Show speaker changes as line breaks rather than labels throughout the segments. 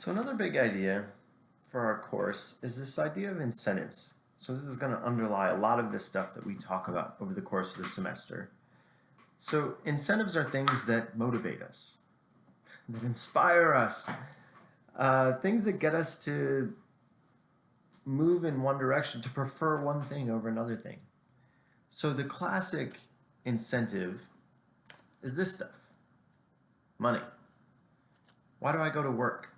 So another big idea for our course is this idea of incentives. So this is going to underlie a lot of the stuff that we talk about over the course of the semester. So incentives are things that motivate us, that inspire us, things that get us to move in one direction, to prefer one thing over another thing. So the classic incentive is this stuff: money. Why do I go to work?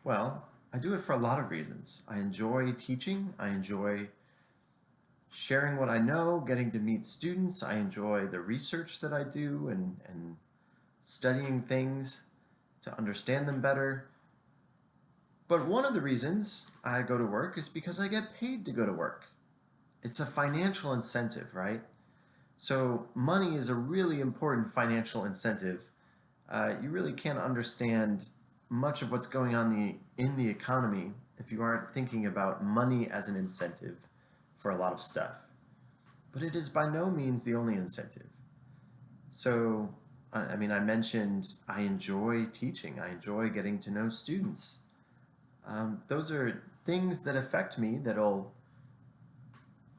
Well, I do it for a lot of reasons. I enjoy teaching. I enjoy sharing what I know, getting to meet students. I enjoy the research that I do and studying things to understand them better. But one of the reasons I go to work is because I get paid to go to work. It's a financial incentive, right? So money is a really important financial incentive. You really can't understand much of what's going on in the economy if you aren't thinking about money as an incentive for a lot of stuff. But it is by no means the only incentive. So, I mentioned I enjoy teaching. I enjoy getting to know students. Those are things that affect me that'll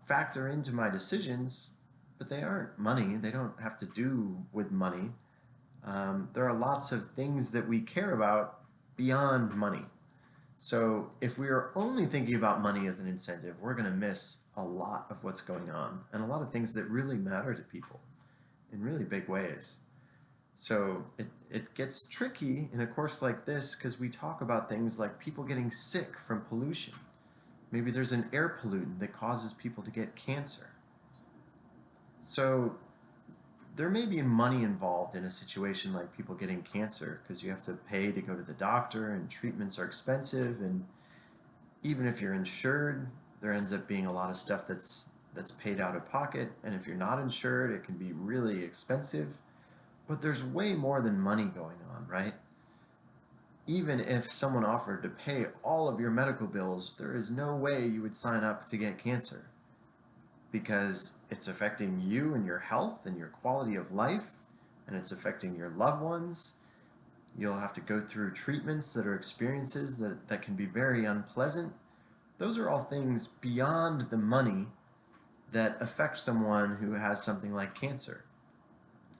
factor into my decisions, but they aren't money. They don't have to do with money. There are lots of things that we care about beyond money. So if we are only thinking about money as an incentive, we're going to miss a lot of what's going on and a lot of things that really matter to people in really big ways. So it gets tricky in a course like this because we talk about things like people getting sick from pollution. Maybe there's an air pollutant that causes people to get cancer. So there may be money involved in a situation like people getting cancer because you have to pay to go to the doctor and treatments are expensive, and even if you're insured, there ends up being a lot of stuff that's paid out of pocket, and if you're not insured, it can be really expensive. But there's way more than money going on, right? Even if someone offered to pay all of your medical bills, there is no way you would sign up to get cancer, because it's affecting you and your health and your quality of life, and it's affecting your loved ones. You'll have to go through treatments that are experiences that can be very unpleasant. Those are all things beyond the money that affect someone who has something like cancer.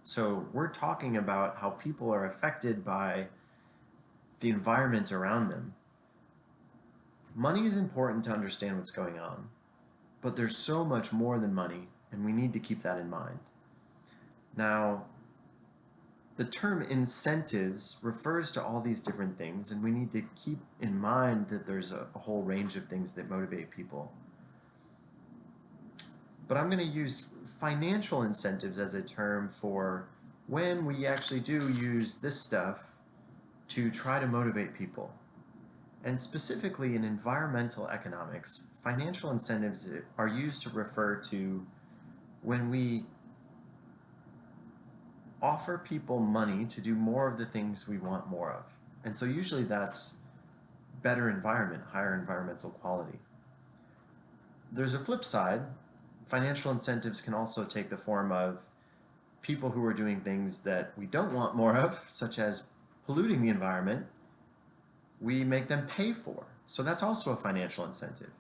So we're talking about how people are affected by the environment around them. Money is important to understand what's going on, but there's so much more than money, and we need to keep that in mind. Now, the term incentives refers to all these different things, and we need to keep in mind that there's a whole range of things that motivate people. But I'm going to use financial incentives as a term for when we actually do use this stuff to try to motivate people. And specifically in environmental economics, financial incentives are used to refer to when we offer people money to do more of the things we want more of. And so usually that's better environment, higher environmental quality. There's a flip side. Financial incentives can also take the form of people who are doing things that we don't want more of, such as polluting the environment. We make them pay for. So that's also a financial incentive.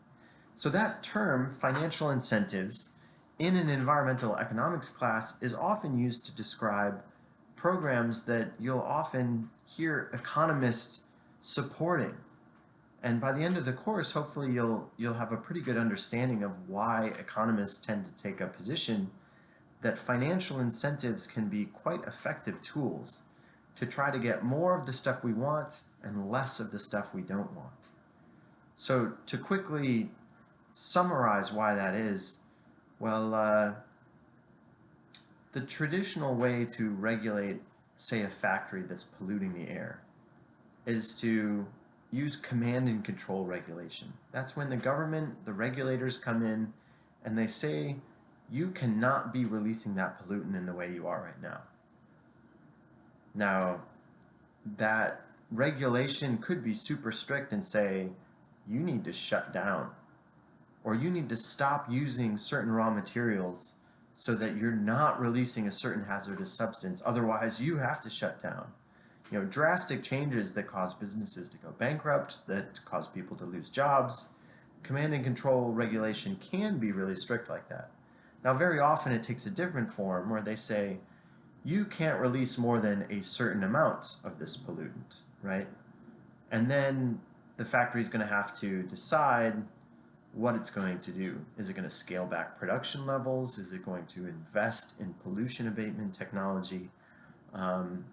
So that term, financial incentives, in an environmental economics class is often used to describe programs that you'll often hear economists supporting. And by the end of the course, hopefully you'll have a pretty good understanding of why economists tend to take a position that financial incentives can be quite effective tools to try to get more of the stuff we want and less of the stuff we don't want. So to quickly summarize why that is, well, the traditional way to regulate, say, a factory that's polluting the air is to use command and control regulation. That's when the government, the regulators come in and they say, you cannot be releasing that pollutant in the way you are right now. Now, that regulation could be super strict and say, you need to shut down, or you need to stop using certain raw materials so that you're not releasing a certain hazardous substance. Otherwise, you have to shut down. drastic changes that cause businesses to go bankrupt, that cause people to lose jobs. Command and control regulation can be really strict like that. Now, very often it takes a different form where they say, you can't release more than a certain amount of this pollutant, right? And then the factory is going to have to decide what it's going to do. Is it going to scale back production levels? Is it going to invest in pollution abatement technology?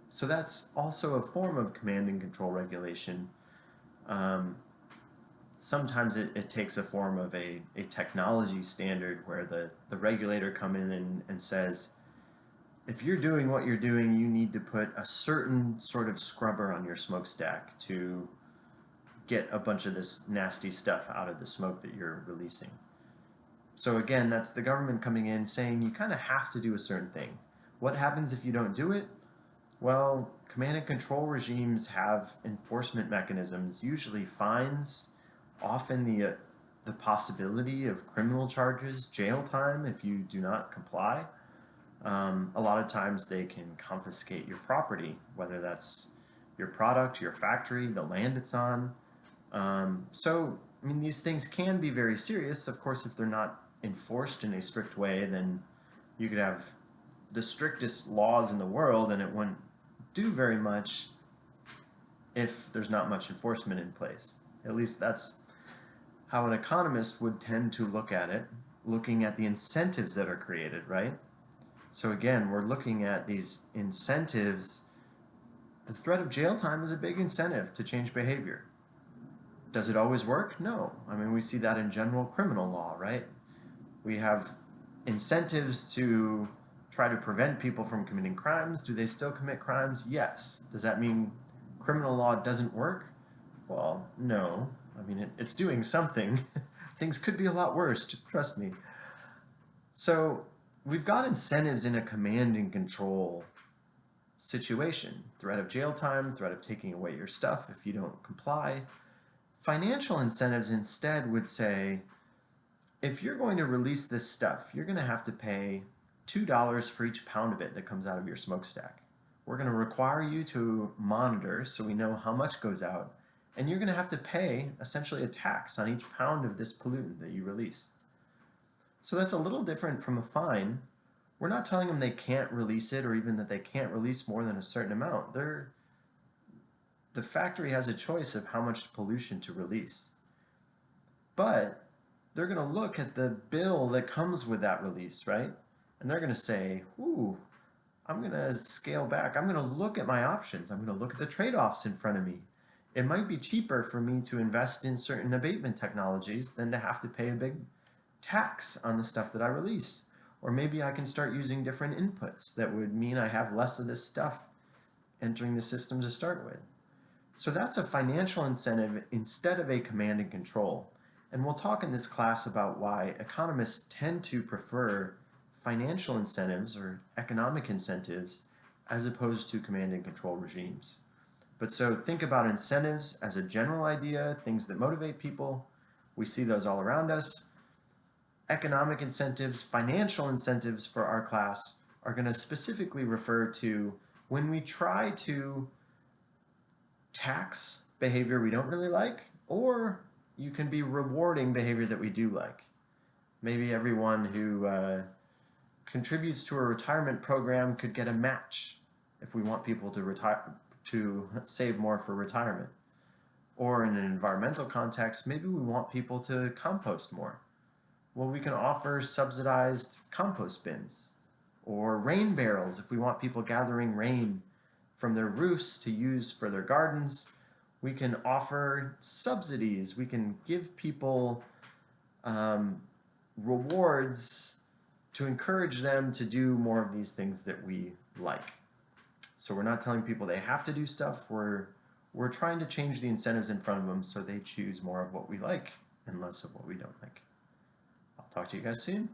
So that's also a form of command and control regulation. Sometimes it takes a form of a technology standard where the regulator come in and says, if you're doing what you're doing, you need to put a certain sort of scrubber on your smokestack to get a bunch of this nasty stuff out of the smoke that you're releasing. So again, that's the government coming in saying you kind of have to do a certain thing. What happens if you don't do it? Well, command and control regimes have enforcement mechanisms, usually fines, often the possibility of criminal charges, jail time if you do not comply. A lot of times they can confiscate your property, whether that's your product, your factory, the land it's on. So, I mean, these things can be very serious. Of course, if they're not enforced in a strict way, then you could have the strictest laws in the world and it wouldn't do very much if there's not much enforcement in place. At least that's how an economist would tend to look at it, looking at the incentives that are created, right? So again, we're looking at these incentives. The threat of jail time is a big incentive to change behavior. Does it always work? No. I mean, we see that in general criminal law, right? We have incentives to try to prevent people from committing crimes. Do they still commit crimes? Yes. Does that mean criminal law doesn't work? Well, no. I mean, it's doing something. Things could be a lot worse, trust me. So we've got incentives in a command and control situation. Threat of jail time, threat of taking away your stuff if you don't comply. Financial incentives instead would say, if you're going to release this stuff, you're going to have to pay $2 for each pound of it that comes out of your smokestack. We're going to require you to monitor so we know how much goes out, and you're going to have to pay essentially a tax on each pound of this pollutant that you release. So that's a little different from a fine. We're not telling them they can't release it or even that they can't release more than a certain amount. The factory has a choice of how much pollution to release. But they're going to look at the bill that comes with that release, right? And they're going to say, ooh, I'm going to scale back. I'm going to look at my options. I'm going to look at the trade-offs in front of me. It might be cheaper for me to invest in certain abatement technologies than to have to pay a big tax on the stuff that I release. Or maybe I can start using different inputs that would mean I have less of this stuff entering the system to start with. So that's a financial incentive instead of a command and control. And we'll talk in this class about why economists tend to prefer financial incentives or economic incentives as opposed to command and control regimes. But so think about incentives as a general idea, things that motivate people. We see those all around us. Economic incentives, financial incentives for our class are going to specifically refer to when we try to tax behavior we don't really like, or you can be rewarding behavior that we do like. Maybe everyone who contributes to a retirement program could get a match if we want people to save more for retirement. Or in an environmental context, maybe we want people to compost more. Well, we can offer subsidized compost bins or rain barrels if we want people gathering rain from their roofs to use for their gardens. We can offer subsidies. We can give people rewards to encourage them to do more of these things that we like. So we're not telling people they have to do stuff. We're trying to change the incentives in front of them so they choose more of what we like and less of what we don't like. I'll talk to you guys soon.